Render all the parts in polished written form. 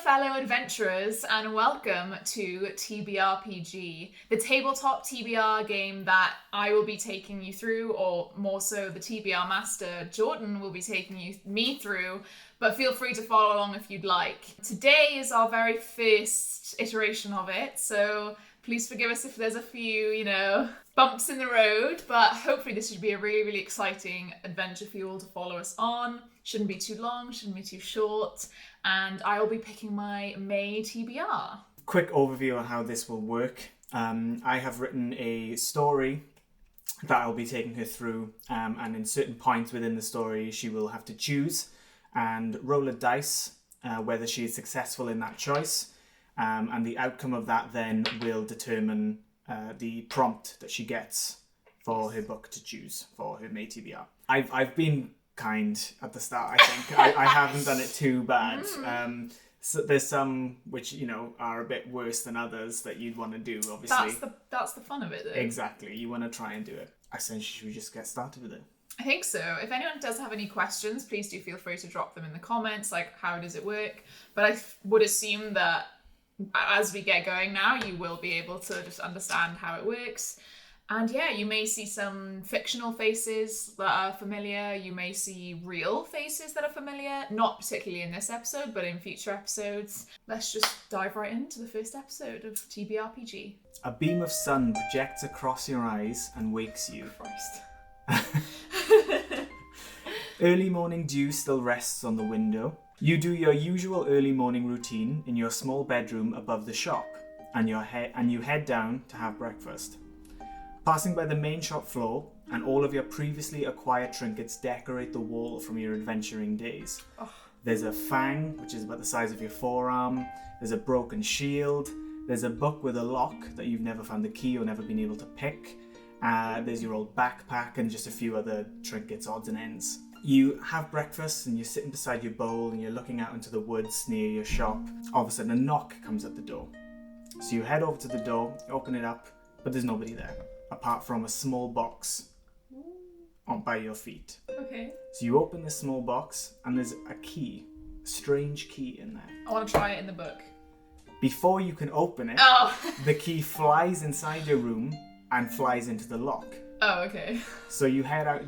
fellow adventurers, and welcome to TBRPG, the tabletop TBR game that I will be taking you through, or more so the TBR master Jordan will be taking me through, but feel free to follow along if you'd like. Today is our very first iteration of it, so please forgive us if there's a few, bumps in the road, but hopefully this should be a really, really exciting adventure for you all to follow us on. Shouldn't be too long, shouldn't be too short, and I will be picking my May TBR. Quick overview of how this will work. I have written a story that I'll be taking her through, and in certain points within the story she will have to choose and roll a dice whether she is successful in that choice, and the outcome of that then will determine the prompt that she gets for her book to choose for her May TBR. I've been kind at the start, I think. I haven't done it too bad. So there's some which, are a bit worse than others that you'd want to do, obviously. That's the fun of it, though. Exactly. You want to try and do it. Essentially, should we just get started with it? I think so. If anyone does have any questions, please do feel free to drop them in the comments, like how does it work? But I would assume that as we get going now, you will be able to just understand how it works. And yeah, you may see some fictional faces that are familiar. You may see real faces that are familiar. Not particularly in this episode, but in future episodes. Let's just dive right into the first episode of TBRPG. A beam of sun projects across your eyes and wakes you. Christ. Early morning dew still rests on the window. You do your usual early morning routine in your small bedroom above the shop, and you head down to have breakfast. Passing by the main shop floor, and all of your previously acquired trinkets decorate the wall from your adventuring days. Oh. There's a fang, which is about the size of your forearm. There's a broken shield. There's a book with a lock that you've never found the key or never been able to pick. There's your old backpack and just a few other trinkets, odds and ends. You have breakfast and you're sitting beside your bowl and you're looking out into the woods near your shop. All of a sudden a knock comes at the door. So you head over to the door, open it up, but there's nobody there, apart from a small box by your feet. Okay. So you open this small box and there's a key, a strange key in there. I want to try it in the book. Before you can open it, the key flies inside your room and flies into the lock. Oh, okay. So you head out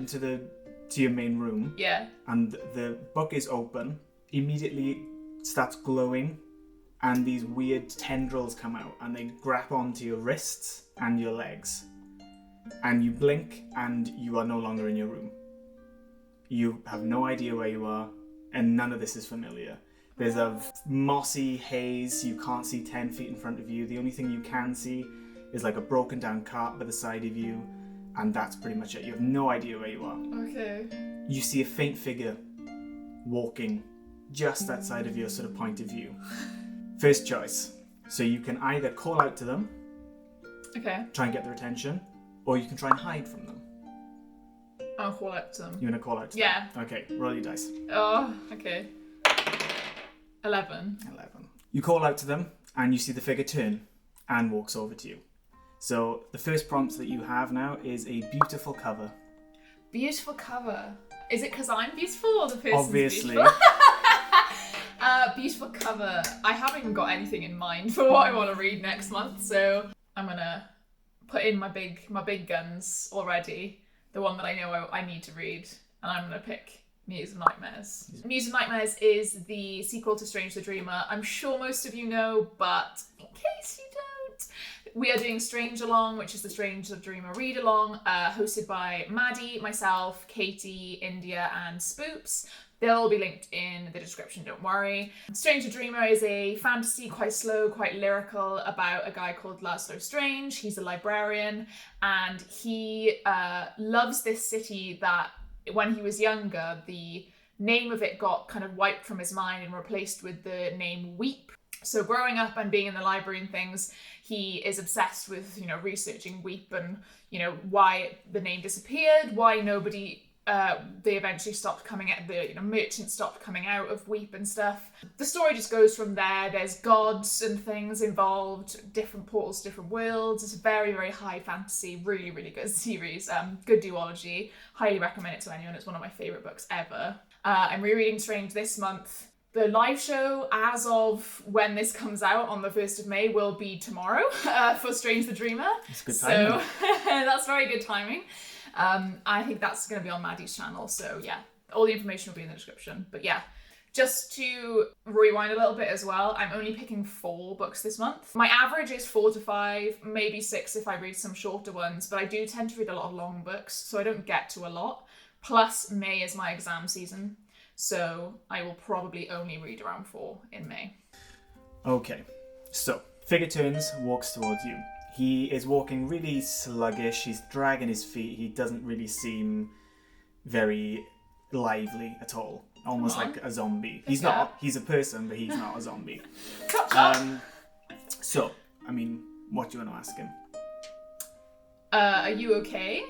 to your main room. Yeah. And the book is open, immediately starts glowing, and these weird tendrils come out and they grab onto your wrists and your legs. And you blink and you are no longer in your room. You have no idea where you are, and none of this is familiar. There's a mossy haze, you can't see 10 feet in front of you. The only thing you can see is like a broken down cart by the side of you, and that's pretty much it. You have no idea where you are. Okay. You see a faint figure walking just outside of your sort of point of view. First choice. So you can either call out to them, okay, try and get their attention, or you can try and hide from them. I'll call out to them. You want to call out to them? Yeah. Okay, roll your dice. Oh, okay. 11. You call out to them, and you see the figure turn and walks over to you. So the first prompt that you have now is a beautiful cover. Beautiful cover. Is it because I'm beautiful or the person's Obviously. beautiful? Beautiful cover. I haven't even got anything in mind for what I want to read next month, so I'm gonna put in my big guns already. The one that I know I need to read, and I'm gonna pick Muse of Nightmares. Muse of Nightmares is the sequel to Strange the Dreamer. I'm sure most of you know, but in case you don't, we are doing Strange Along, which is the Strange the Dreamer read along, hosted by Maddie, myself, Katie, India, and Spoops. They'll all be linked in the description, don't worry. Strange the Dreamer is a fantasy, quite slow, quite lyrical, about a guy called Laszlo Strange. He's a librarian, and he loves this city that when he was younger, the name of it got kind of wiped from his mind and replaced with the name Weep. So growing up and being in the library and things, he is obsessed with, researching Weep and, why the name disappeared, why they eventually stopped coming out, the merchants stopped coming out of Weep and stuff. The story just goes from there. There's gods and things involved, different portals, different worlds. It's a very, very high fantasy, really, really good series. Good duology. Highly recommend it to anyone. It's one of my favourite books ever. I'm rereading Strange this month. The live show, as of when this comes out on the 1st of May, will be tomorrow for Strange the Dreamer. That's good timing. So that's very good timing. I think that's going to be on Maddie's channel. So yeah, all the information will be in the description. But yeah, just to rewind a little bit as well, I'm only picking 4 books this month. My average is 4 to 5, maybe 6 if I read some shorter ones, but I do tend to read a lot of long books, so I don't get to a lot. Plus, May is my exam season, so I will probably only read around 4 in May. Okay, so Figure turns, walks towards you. He is walking really sluggish, he's dragging his feet, he doesn't really seem very lively at all. Almost like a zombie. He's not. He's a person, but he's not a zombie. So, I mean, what do you want to ask him? Are you okay?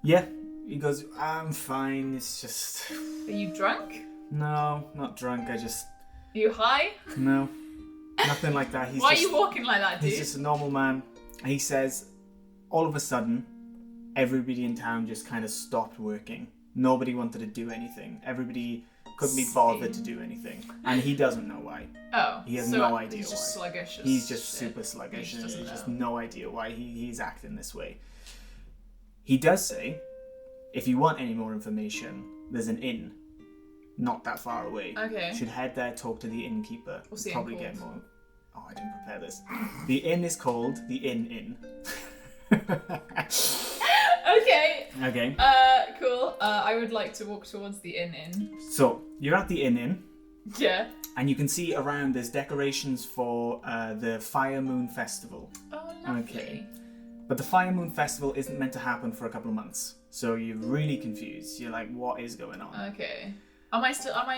Yeah. He goes, I'm fine. It's just... Are you drunk? No, not drunk. Are you high? No. Nothing like that. Why are you walking like that, dude? He's just a normal man. He says, all of a sudden, everybody in town just kind of stopped working. Nobody wanted to do anything. Everybody couldn't be bothered to do anything. And he doesn't know why. Oh. He has no idea he's just why. Sluggish. He's just super sluggish and He he's just know. no idea why he's acting this way. He does say, if you want any more information, there's an inn not that far away. Okay. You should head there, talk to the innkeeper. What's the inn Probably called? get more. Oh, I didn't prepare this. The inn is called the Inn. Okay. Okay. Cool. I would like to walk towards the inn. So, you're at the inn, Yeah. and you can see around there's decorations for the Fire Moon Festival. Oh, lovely. Okay. But the Fire Moon Festival isn't meant to happen for a couple of months. So you're really confused. You're like, what is going on? Okay. Am I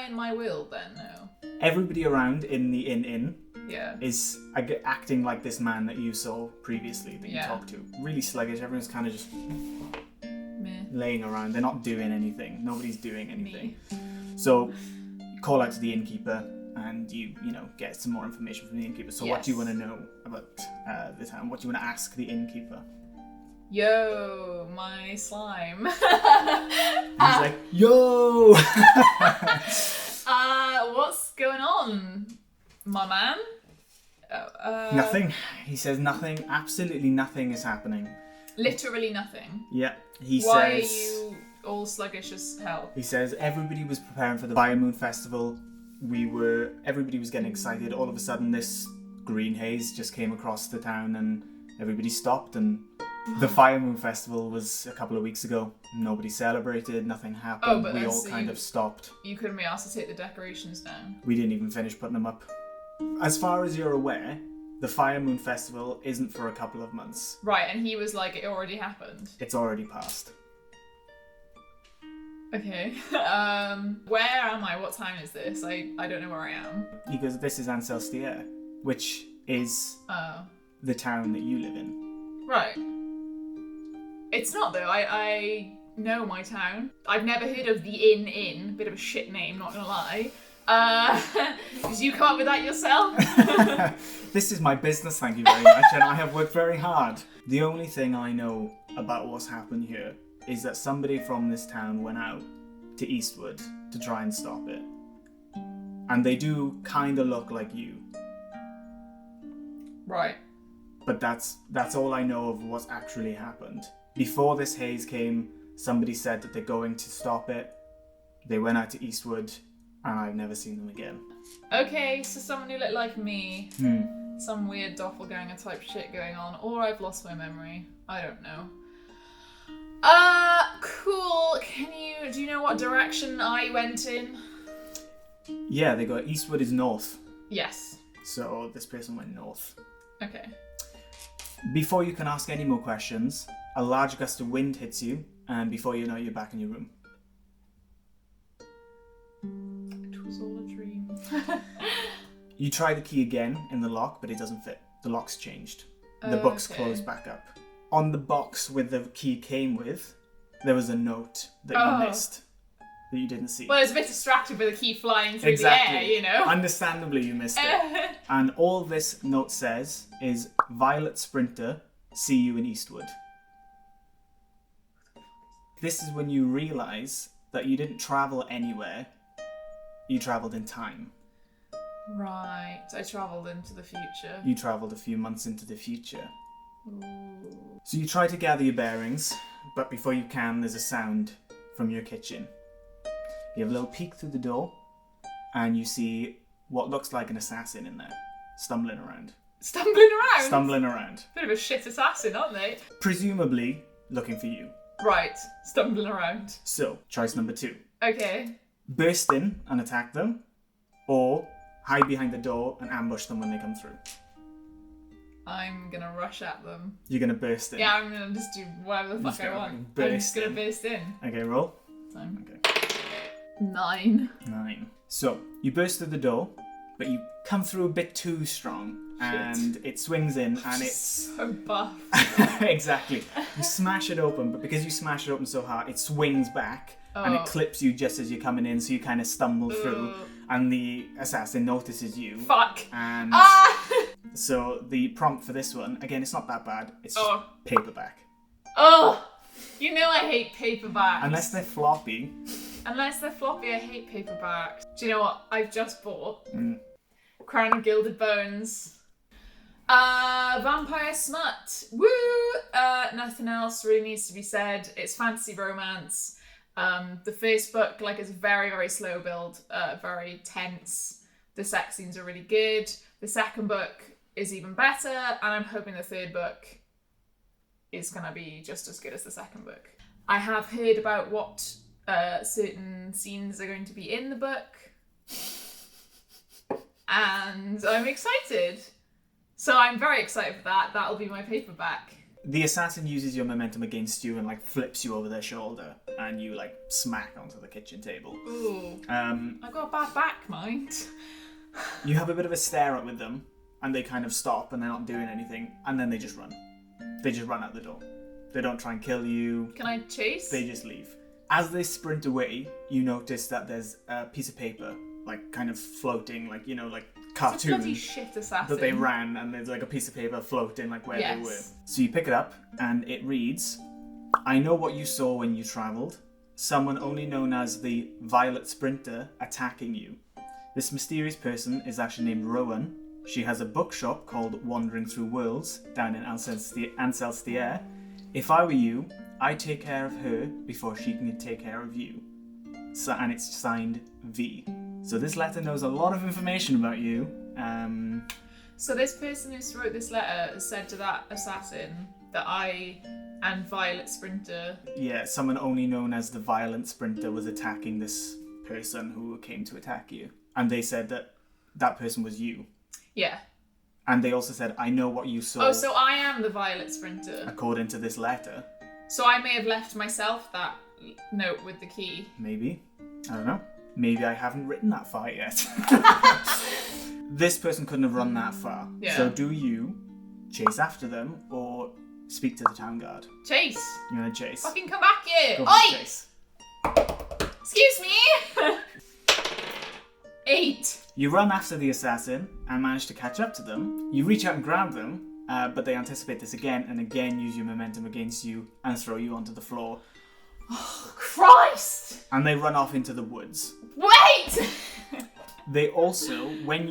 in my will then? No. Everybody around in the inn Yeah. is acting like this man that you saw previously that you talked to. Really sluggish. Everyone's kind of just Meh. laying around. They're not doing anything. Nobody's doing anything. Me. So you call out to the innkeeper and you get some more information from the innkeeper. So what do you want to know about the town? What do you want to ask the innkeeper? Yo, my slime. He's like, yo! What's going on, my man? Nothing. He says nothing. Absolutely nothing is happening. Literally nothing. Yeah. He Why says... are you all sluggish as hell? He says everybody was preparing for the Fire Moon Festival. Everybody was getting excited. All of a sudden, this green haze just came across the town, and everybody stopped. And the Fire Moon Festival was a couple of weeks ago. Nobody celebrated. Nothing happened. Oh, but we then all so kind of stopped. You couldn't be asked to take the decorations down. We didn't even finish putting them up. As far as you're aware, the Fire Moon Festival isn't for a couple of months. Right, and he was like, it already happened. It's already passed. Okay. Where am I? What time is this? I don't know where I am. He goes, this is Ancelstier, which is Oh. the town that you live in. Right. It's not though. I know my town. I've never heard of the Inn. Bit of a shit name, not gonna lie. Did you come up with that yourself? This is my business, thank you very much, and I have worked very hard. The only thing I know about what's happened here is that somebody from this town went out to Eastwood to try and stop it. And they do kind of look like you. Right. But that's all I know of what's actually happened. Before this haze came, somebody said that they're going to stop it. They went out to Eastwood, and I've never seen them again. Okay, so someone who looked like me. Some weird doppelganger type shit going on. Or I've lost my memory. I don't know. Cool. Do you know what direction I went in? Yeah, they go, Eastwood is north. Yes. So this person went north. Okay. Before you can ask any more questions, a large gust of wind hits you, and before you know it, you're back in your room. It was all a dream. You try the key again in the lock, but it doesn't fit. The lock's changed. The book's Okay. closed back up. On the box with the key came with, there was a note that you missed, that you didn't see. Well, I was a bit distracted with the key flying through Exactly. the air, you know. Understandably, you missed it. And all this note says is, Violet Sprinter, see you in Eastwood. This is when you realise that you didn't travel anywhere. you travelled in time. Right. I travelled into the future. You travelled a few months into the future. Ooh. So you try to gather your bearings, but before you can, there's a sound from your kitchen. You have a little peek through the door, and you see what looks like an assassin in there, stumbling around. Stumbling around? Stumbling around. Bit of a shit assassin, aren't they? Presumably looking for you. Right. Stumbling around. So, choice number 2. Okay. Burst in and attack them, or hide behind the door and ambush them when they come through. I'm gonna rush at them. You're gonna burst in. Yeah, I'm gonna just do whatever the fuck I want. I'm just gonna burst in. Okay, roll. Time. Okay. 9. 9. So, you burst through the door, but you come through a bit too strong, and it swings in, and it's... so buff. Exactly. You smash it open, but because you smash it open so hard, it swings back, and it clips you just as you're coming in, so you kind of stumble through, and the assassin notices you. Fuck. And so the prompt for this one, again, it's not that bad, it's just paperback. Oh! You know I hate paperbacks. Unless they're floppy. Unless they're floppy, I hate paperbacks. Do you know what I've just bought? Crown of Gilded Bones. Vampire smut. Woo! Nothing else really needs to be said. It's fantasy romance. The first book, is very, very slow build, very tense. The sex scenes are really good. The second book is even better, and I'm hoping the third book is gonna be just as good as the second book. I have heard about what certain scenes are going to be in the book, and I'm excited. So I'm very excited for that. That'll be my paperback. The assassin uses your momentum against you and flips you over their shoulder, and you smack onto the kitchen table. Ooh. I've got a bad back, mind. You have a bit of a stare up with them, and they kind of stop and they're not doing anything, and then they just run. They just run out the door. They don't try and kill you. Can I chase? They just leave. As they sprint away, you notice that there's a piece of paper, kind of floating, cartoon. It's a bloody shit assassin. That they ran, and there's a piece of paper floating where they were. So you pick it up, and it reads, "I know what you saw when you travelled. Someone only known as the Violet Sprinter attacking you. This mysterious person is actually named Rowan. She has a bookshop called Wandering Through Worlds down in Ancelstier. If I were you, I'd take care of her before she can take care of you." So, and it's signed V. So this letter knows a lot of information about you. So this person who wrote this letter said to that assassin that I and Violet Sprinter... Yeah, someone only known as the Violent Sprinter was attacking this person who came to attack you. And they said that that person was you. Yeah. And they also said, "I know what you saw." Oh, so I am the Violet Sprinter. According to this letter. So I may have left myself that note with the key. Maybe. I don't know. Maybe I haven't written that far yet. This person couldn't have run that far. Yeah. So do you chase after them or speak to the town guard? Chase. You're gonna chase. Fucking come back here. Go for Oi! the chase. Excuse me. 8. You run after the assassin and manage to catch up to them. You reach out and grab them, but they anticipate this again and again use your momentum against you and throw you onto the floor. Oh, Christ! And they run off into the woods. Wait! They also, when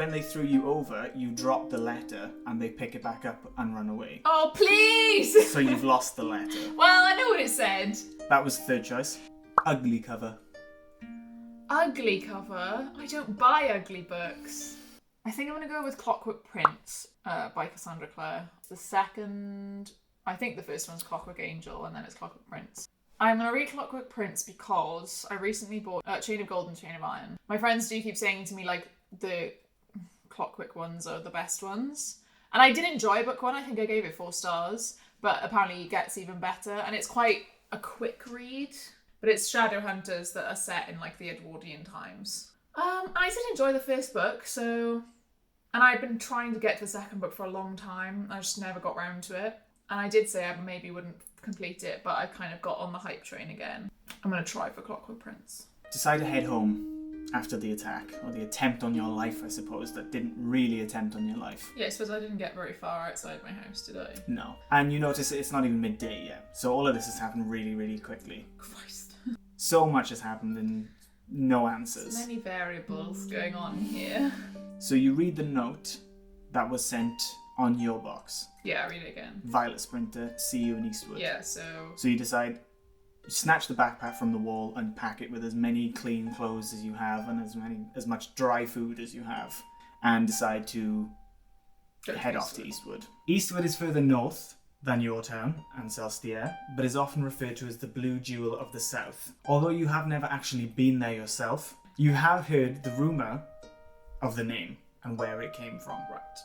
they threw you over, you drop the letter and they pick it back up and run away. Oh, please! So you've lost the letter. Well, I know what it said. That was third choice. Ugly cover. Ugly cover? I don't buy ugly books. I think I'm going to go with Clockwork Prince by Cassandra Clare. The second... I think the first one's Clockwork Angel and then it's Clockwork Prince. I'm going to read Clockwork Prince because I recently bought Chain of Gold and Chain of Iron. My friends do keep saying to me, the Clockwork ones are the best ones. And I did enjoy book 1. I think I gave it 4 stars. But apparently it gets even better. And it's quite a quick read. But it's shadow hunters that are set in the Edwardian times. I did enjoy the first book, so... And I'd been trying to get to the second book for a long time. I just never got round to it. And I did say I maybe wouldn't complete it, but I kind of got on the hype train again. I'm going to try for Clockwork Prince. Decide to head home after the attack, or the attempt on your life, I suppose, that didn't really attempt on your life. Yeah, I suppose I didn't get very far outside my house, did I? No. And you notice it's not even midday yet, so all of this has happened really, really quickly. Christ. So much has happened in no answers. Many variables going on here. So you read the note that was sent on your box. Yeah, read it again. Violet Sprinter, see you in Eastwood. Yeah, so you decide, snatch the backpack from the wall and pack it with as many clean clothes as you have and as much dry food as you have, and decide to head off to Eastwood. Eastwood is further north than your town, Ancelstier, but is often referred to as the Blue Jewel of the South. Although you have never actually been there yourself, you have heard the rumour of the name and where it came from. right.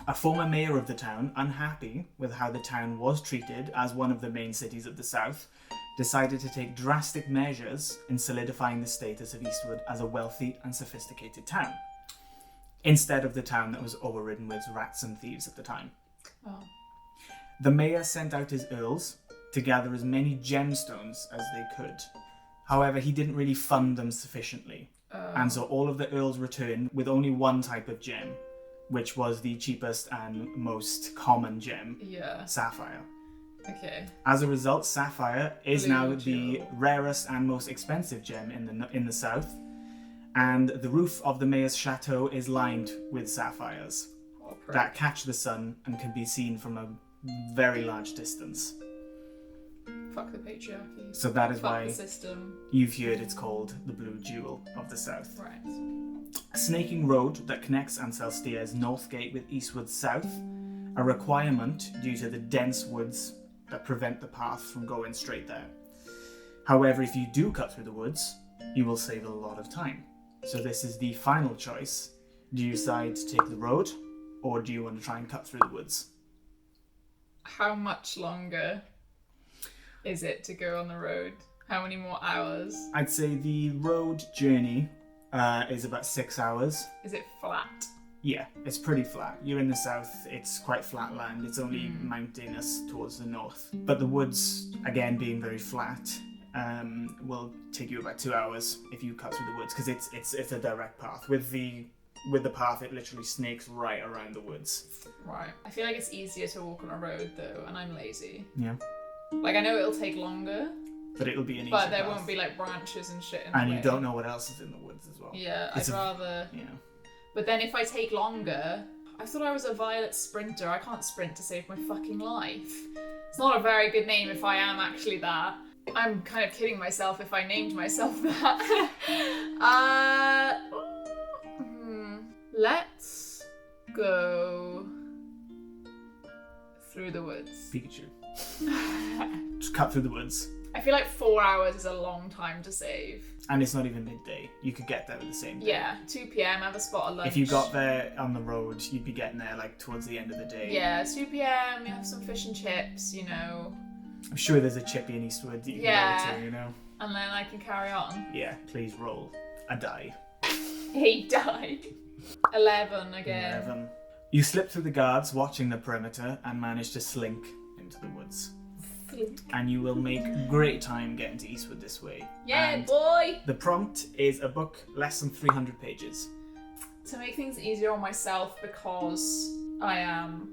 A former mayor of the town, unhappy with how the town was treated as one of the main cities of the South, decided to take drastic measures in solidifying the status of Eastwood as a wealthy and sophisticated town, instead of the town that was overridden with rats and thieves at the time. Oh. The mayor sent out his earls to gather as many gemstones as they could. However, he didn't really fund them sufficiently. And so all of the earls returned with only one type of gem, which was the cheapest and most common gem, Yeah. sapphire. Okay. As a result, sapphire is Blue now the jewel. rarest and most expensive gem in the south, and the roof of the mayor's chateau is lined with sapphires Oh, prick. that catch the sun and can be seen from a very large distance. Fuck the patriarchy. So that is Fuck why the system. you've heard it's called the Blue Jewel of the South. Right. A snaking road that connects Ancelstier's north gate with Eastwood's south, a requirement due to the dense woods that prevent the path from going straight there. However, if you do cut through the woods, you will save a lot of time. So this is the final choice. Do you decide to take the road, or do you want to try and cut through the woods? How much longer is it to go on the road? How many more hours? I'd say the road journey is about 6 hours. Is it flat? Yeah, it's pretty flat. You're in the south, it's quite flat land. It's only mountainous towards the north. But the woods, again, being very flat, will take you about 2 hours if you cut through the woods, because it's a direct path. With the path, it literally snakes right around the woods. Right. I feel like it's easier to walk on a road though, and I'm lazy. Yeah. Like, I know it'll take longer, But it'll be an easy but there path. won't be like branches and shit in And the you way. don't know what else is in the woods as well. Yeah, It's I'd rather. Yeah. But then if I take longer, I thought I was a Violet Sprinter. I can't sprint to save my fucking life. It's not a very good name if I am actually that. I'm kind of kidding myself if I named myself that. Let's go through the woods. Pikachu. Just cut through the woods. I feel like 4 hours is a long time to save. And it's not even midday. You could get there at the same day. Yeah, 2 p.m, have a spot of lunch. If you got there on the road, you'd be getting there like towards the end of the day. Yeah, 2 p.m, you have some fish and chips, you know. I'm sure there's a chippy in Eastwood that you Yeah. can go to, you know? And then I can carry on. Yeah, please roll a die. He died. 11 again. 11. You slip through the guards watching the perimeter and manage to slink into the woods. And you will make great time getting to Eastwood this way. Yeah, And boy! the prompt is a book less than 300 pages. To make things easier on myself, because I am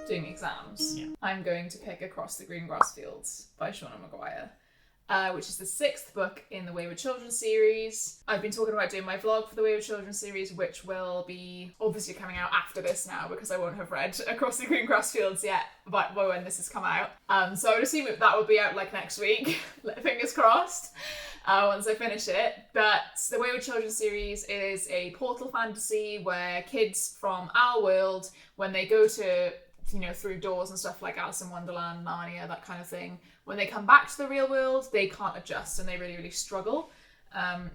doing exams, Yeah. I'm going to pick Across the Green Grass Fields by Shauna Maguire, which is the 6th book in the Wayward Children series. I've been talking about doing my vlog for the Wayward Children series, which will be obviously coming out after this now, because I won't have read Across the Green Grass Fields yet, but when this has come out. So I would assume that will be out like next week, fingers crossed, once I finish it. But the Wayward Children series is a portal fantasy where kids from our world, when they go to, you know, through doors and stuff like Alice in Wonderland, Narnia, that kind of thing, when they come back to the real world, they can't adjust and they really, really struggle,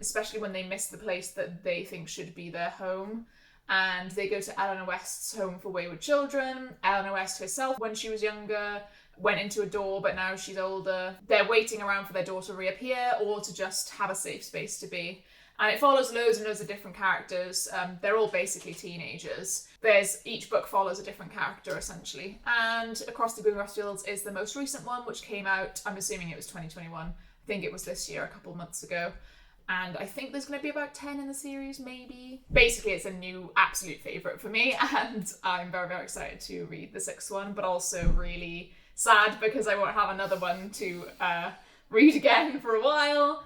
especially when they miss the place that they think should be their home. And they go to Eleanor West's Home for Wayward Children. Eleanor West herself, when she was younger, went into a door, but now she's older. They're waiting around for their door to reappear or to just have a safe space to be. And it follows loads and loads of different characters. They're all basically teenagers. Each book follows a different character, essentially. And Across the Green Grass Fields is the most recent one, which came out, I'm assuming it was 2021. I think it was this year, a couple of months ago. And I think there's going to be about 10 in the series, maybe. Basically, it's a new absolute favourite for me, and I'm very, very excited to read the 6th one, but also really sad because I won't have another one to read again for a while.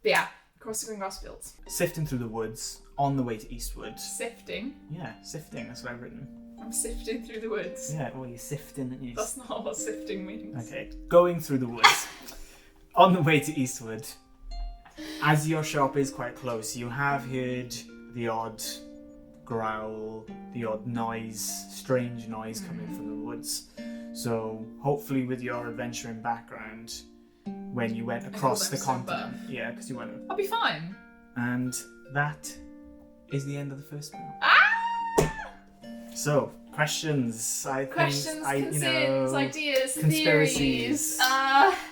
But yeah, Across the green grass fields. Sifting through the woods on the way to Eastwood. Sifting? Yeah, sifting, that's what I've written. I'm sifting through the woods. Yeah, well, you're sifting and you... That's not what sifting means. Okay, going through the woods. On the way to Eastwood. As your shop is quite close, you have heard the odd growl, the odd noise, strange noise coming from the woods. So hopefully with your adventuring background, when you went across the continent, yeah, because you went... I'll be fine. And that is the end of the first one. So, questions. Concerns, ideas, conspiracies. theories.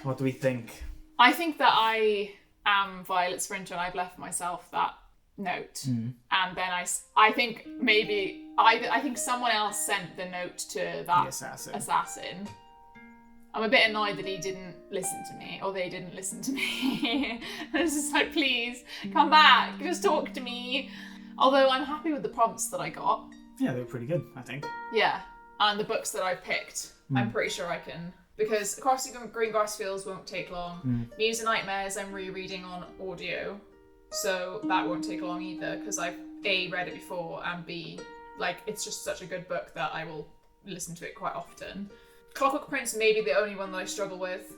What do we think? I think that I am Violet Sprinter and I've left myself that note. And then I think maybe, I think someone else sent the note to that The assassin. I'm a bit annoyed that he didn't listen to me, or they didn't listen to me. I was just like, please, come back, just talk to me. Although I'm happy with the prompts that I got. Yeah, they were pretty good, I think. Yeah, and the books that I've picked, I'm pretty sure I can. Because Across the Green Grass Fields won't take long. Muse and Nightmares I'm rereading on audio, so that won't take long either, because I've A, read it before, and B, like, it's just such a good book that I will listen to it quite often. Clockwork Prince may be the only one that I struggle with,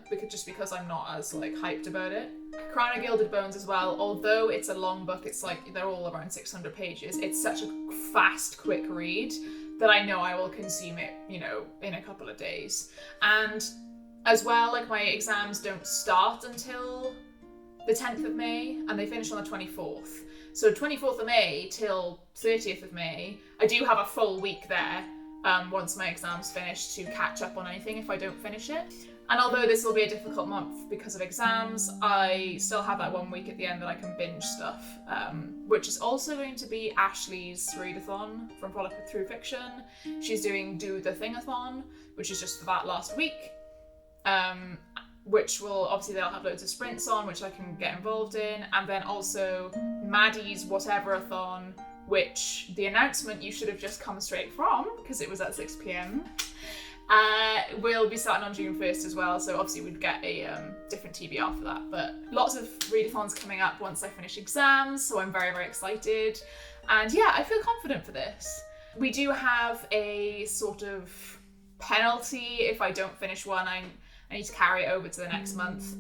because I'm not as like hyped about it. Crown of Gilded Bones as well, although it's a long book, it's like they're all around 600 pages. It's such a fast, quick read that I know I will consume it, in a couple of days. And as well, like my exams don't start until the 10th of May and they finish on the 24th. So 24th of May till 30th of May, I do have a full week there. Once my exams finish to catch up on anything if I don't finish it. And although this will be a difficult month because of exams, I still have that 1 week at the end that I can binge stuff, which is also going to be Ashley's readathon from Frolic Through Fiction. She's doing Do the Thing-a-thon, which is just for that last week, which will, obviously they'll have loads of sprints on, which I can get involved in, and then also Maddie's Whatever-a-thon, which the announcement you should have just come straight from, because it was at 6 p.m, will be starting on June 1st as well, so obviously we'd get a different TBR for that. But lots of readathons coming up once I finish exams, so I'm very, very excited. And yeah, I feel confident for this. We do have a sort of penalty if I don't finish one. I need to carry it over to the next month,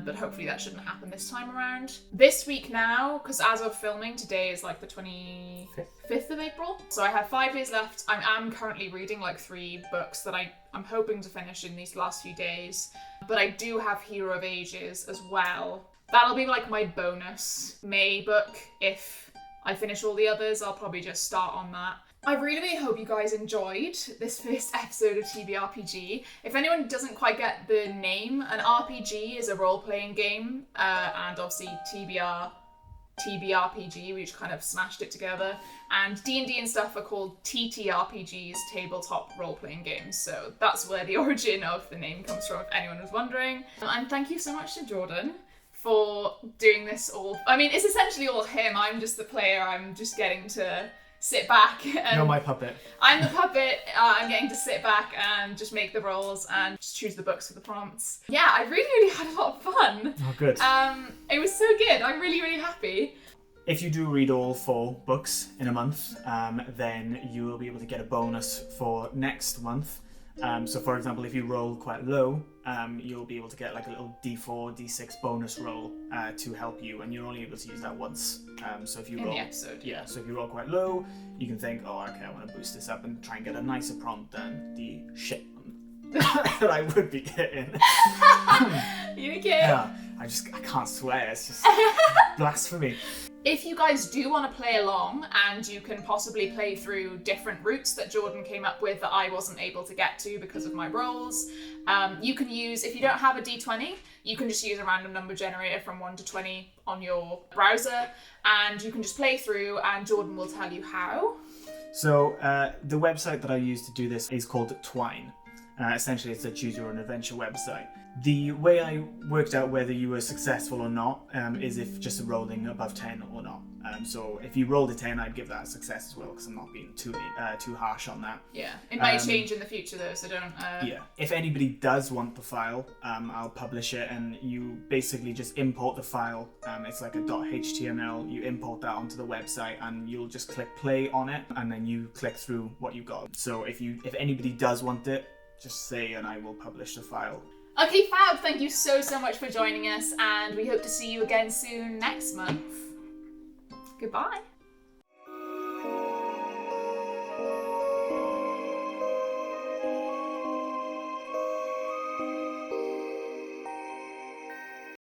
but hopefully that shouldn't happen this time around. This week now, because as of filming, today is like the 25th of April, so I have 5 days left. I am currently reading like 3 books that I'm hoping to finish in these last few days, but I do have Hero of Ages as well. That'll be like my bonus May book. If I finish all the others, I'll probably just start on that. I really, really hope you guys enjoyed this first episode of TBRPG. If anyone doesn't quite get the name, an RPG is a role-playing game, and obviously TBRPG, we just kind of smashed it together. And D&D and stuff are called TTRPGs, tabletop role-playing games. So that's where the origin of the name comes from, if anyone was wondering. And thank you so much to Jordan for doing this all. I mean, it's essentially all him. I'm just the player. I'm just getting to sit back and... You're my puppet. I'm the puppet. I'm getting to sit back and just make the rolls and just choose the books for the prompts. Yeah, I really, really had a lot of fun. Oh, good. It was so good. I'm really, really happy. If you do read all 4 books in a month, then you will be able to get a bonus for next month. So for example, if you roll quite low, you'll be able to get like a little D4, D6 bonus roll to help you, and you're only able to use that once. So if you roll, in the episode, so if you roll quite low, you can think, oh, okay, I want to boost this up and try and get a nicer prompt than the shit one that I would be getting. You okay? Yeah, I can't swear. It's just blasphemy. If you guys do want to play along and you can possibly play through different routes that Jordan came up with that I wasn't able to get to because of my rolls, you can use, if you don't have a D20, you can just use a random number generator from 1 to 20 on your browser, and you can just play through and Jordan will tell you how. So the website that I use to do this is called Twine. Essentially, it's a choose your own adventure website. The way I worked out whether you were successful or not is if just rolling above 10 or not. So if you rolled a 10, I'd give that a success as well, because I'm not being too harsh on that. Yeah, it might change in the future though, so don't... Yeah, if anybody does want the file, I'll publish it, and you basically just import the file. It's like a .html. You import that onto the website, and you'll just click play on it, and then you click through what you got. So if anybody does want it, just say, and I will publish the file. Okay, fab, thank you so much for joining us, and we hope to see you again soon next month. Goodbye.